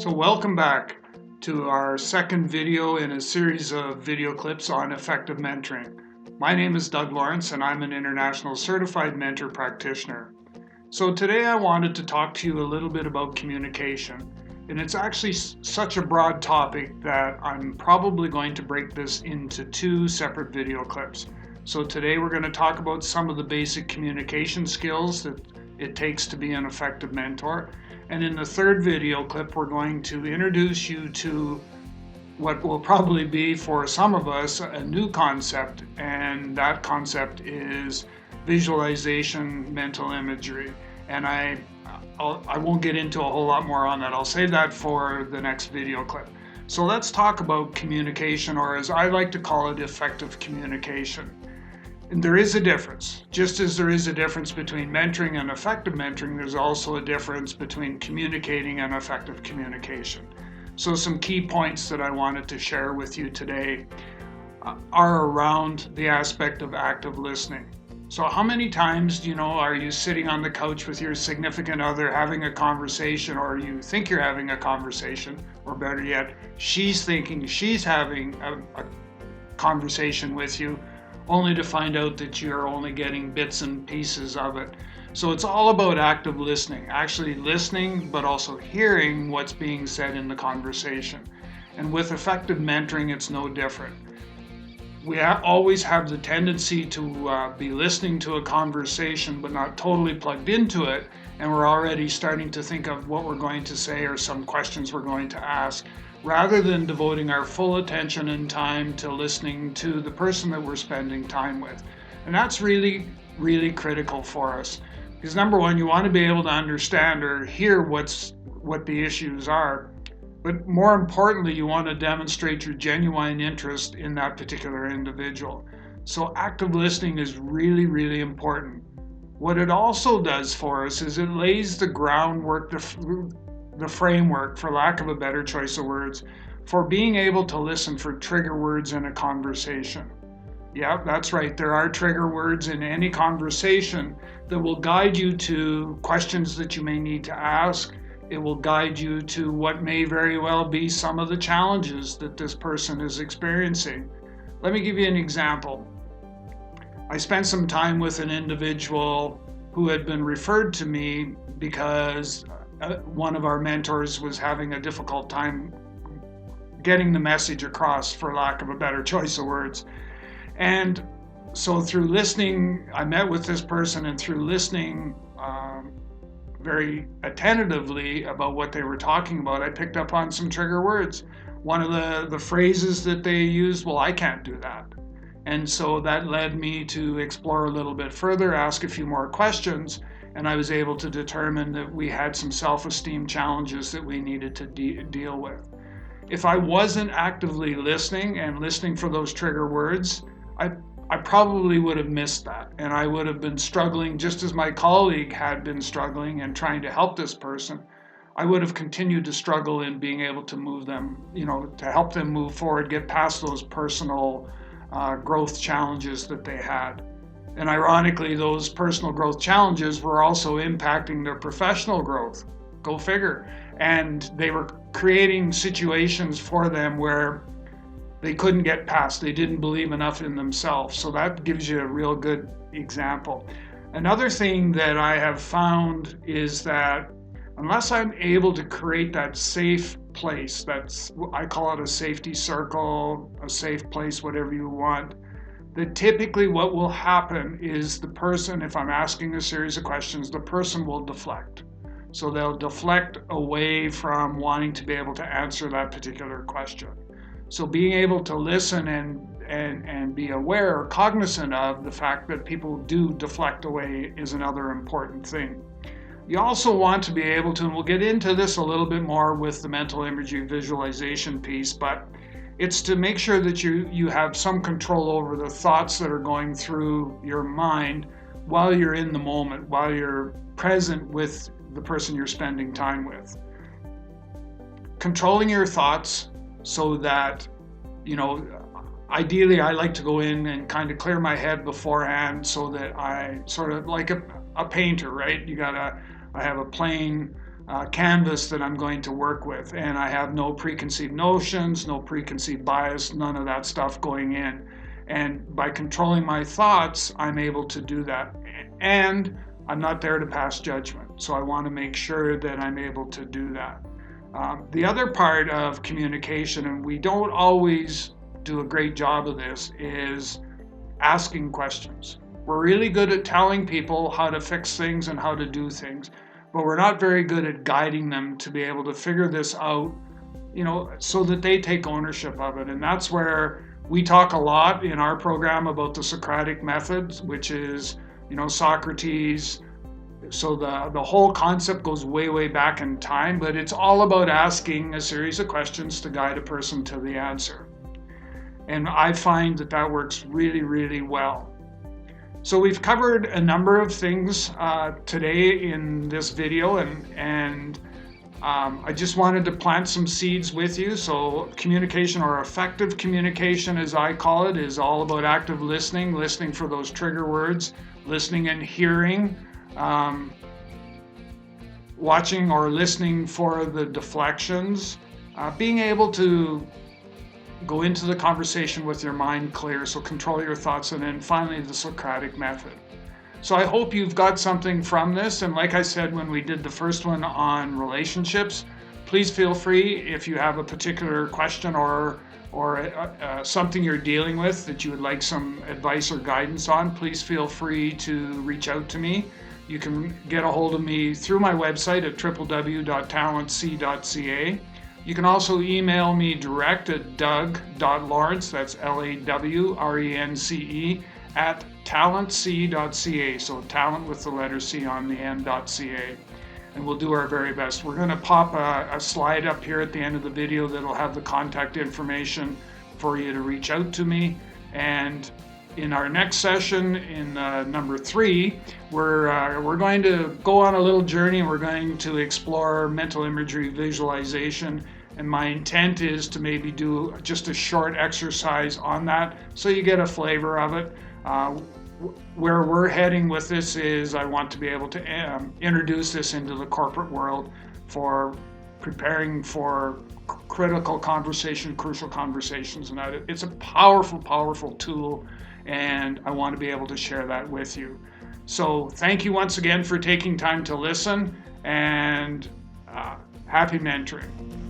So welcome back to our second video in a series of video clips on effective mentoring. My name is Doug Lawrence and I'm an international certified mentor practitioner. So today I wanted to talk to you a little bit about communication. And it's actually such a broad topic that I'm probably going to break this into two separate video clips. So today we're going to talk about some of the basic communication skills that it takes to be an effective mentor. And in the third video clip, we're going to introduce you to what will probably be, for some of us, a new concept. And that concept is visualization mental imagery. And I won't get into a whole lot more on that. I'll save that for the next video clip. So let's talk about communication, or as I like to call it, effective communication. And there is a difference. Just as there is a difference between mentoring and effective mentoring, there's also a difference between communicating and effective communication. So some key points that I wanted to share with you today are around the aspect of active listening. So how many times, are you sitting on the couch with your significant other having a conversation, or you think you're having a conversation, or better yet, she's thinking she's having a conversation with you, only to find out that you're only getting bits and pieces of it. So it's all about active listening, actually listening, but also hearing what's being said in the conversation. And with effective mentoring, it's no different. We always have the tendency to be listening to a conversation, but not totally plugged into it. And we're already starting to think of what we're going to say or some questions we're going to ask, rather than devoting our full attention and time to listening to the person that we're spending time with. And that's really, really critical for us. Because number one, you want to be able to understand or hear what the issues are. But more importantly, you want to demonstrate your genuine interest in that particular individual. So active listening is really, really important. What it also does for us is it lays the groundwork, the framework, for lack of a better choice of words, for being able to listen for trigger words in a conversation. Yeah, that's right. There are trigger words in any conversation that will guide you to questions that you may need to ask. It will guide you to what may very well be some of the challenges that this person is experiencing. Let me give you an example. I spent some time with an individual who had been referred to me because one of our mentors was having a difficult time getting the message across, for lack of a better choice of words. And so through listening, I met with this person, and through listening very attentively about what they were talking about, I picked up on some trigger words. One of the phrases that they used, well, I can't do that. And so that led me to explore a little bit further, ask a few more questions, and I was able to determine that we had some self-esteem challenges that we needed to deal with. If I wasn't actively listening and listening for those trigger words, I probably would have missed that, and I would have been struggling just as my colleague had been struggling and trying to help this person. I would have continued to struggle in being able to move them, to help them move forward, get past those personal growth challenges that they had. And ironically, those personal growth challenges were also impacting their professional growth. Go figure. And they were creating situations for them where they couldn't get past. They didn't believe enough in themselves. So that gives you a real good example. Another thing that I have found is that unless I'm able to create that safe place, I call it a safety circle, a safe place, whatever you want, that typically what will happen is the person, if I'm asking a series of questions, the person will deflect. So they'll deflect away from wanting to be able to answer that particular question. So being able to listen and be aware or cognizant of the fact that people do deflect away is another important thing. You also want to be able to, and we'll get into this a little bit more with the mental imagery visualization piece, but it's to make sure that you have some control over the thoughts that are going through your mind while you're in the moment, while you're present with the person you're spending time with. Controlling your thoughts so that, ideally I like to go in and kind of clear my head beforehand so that I sort of like a painter, right? I have a plane canvas that I'm going to work with, and I have no preconceived notions, no preconceived bias, none of that stuff going in. And by controlling my thoughts, I'm able to do that. And I'm not there to pass judgment, so I want to make sure that I'm able to do that. The other part of communication, and we don't always do a great job of this, is asking questions. We're really good at telling people how to fix things and how to do things, but we're not very good at guiding them to be able to figure this out, so that they take ownership of it. And that's where we talk a lot in our program about the Socratic methods, which is, Socrates. So the whole concept goes way, way back in time, but it's all about asking a series of questions to guide a person to the answer. And I find that works really, really well. So we've covered a number of things today in this video, and I just wanted to plant some seeds with you. So communication, or effective communication as I call it, is all about active listening for those trigger words, listening and hearing, watching or listening for the deflections, being able to go into the conversation with your mind clear, so control your thoughts, and then finally the Socratic method. So I hope you've got something from this, and like I said when we did the first one on relationships, please feel free, if you have a particular question or something you're dealing with that you would like some advice or guidance on, please feel free to reach out to me. You can get a hold of me through my website at www.talentc.ca. You can also email me direct at doug.lawrence, that's LAWRENCE, at talentc.ca, so talent with the letter C on the end.ca. And we'll do our very best. We're going to pop a slide up here at the end of the video that'll have the contact information for you to reach out to me. And in our next session, in number 3, we're going to go on a little journey, and we're going to explore mental imagery visualization. And my intent is to maybe do just a short exercise on that so you get a flavor of it. Where we're heading with this is I want to be able to introduce this into the corporate world for preparing for critical conversation, crucial conversations. And it's a powerful, powerful tool, and I want to be able to share that with you. So thank you once again for taking time to listen, and happy mentoring.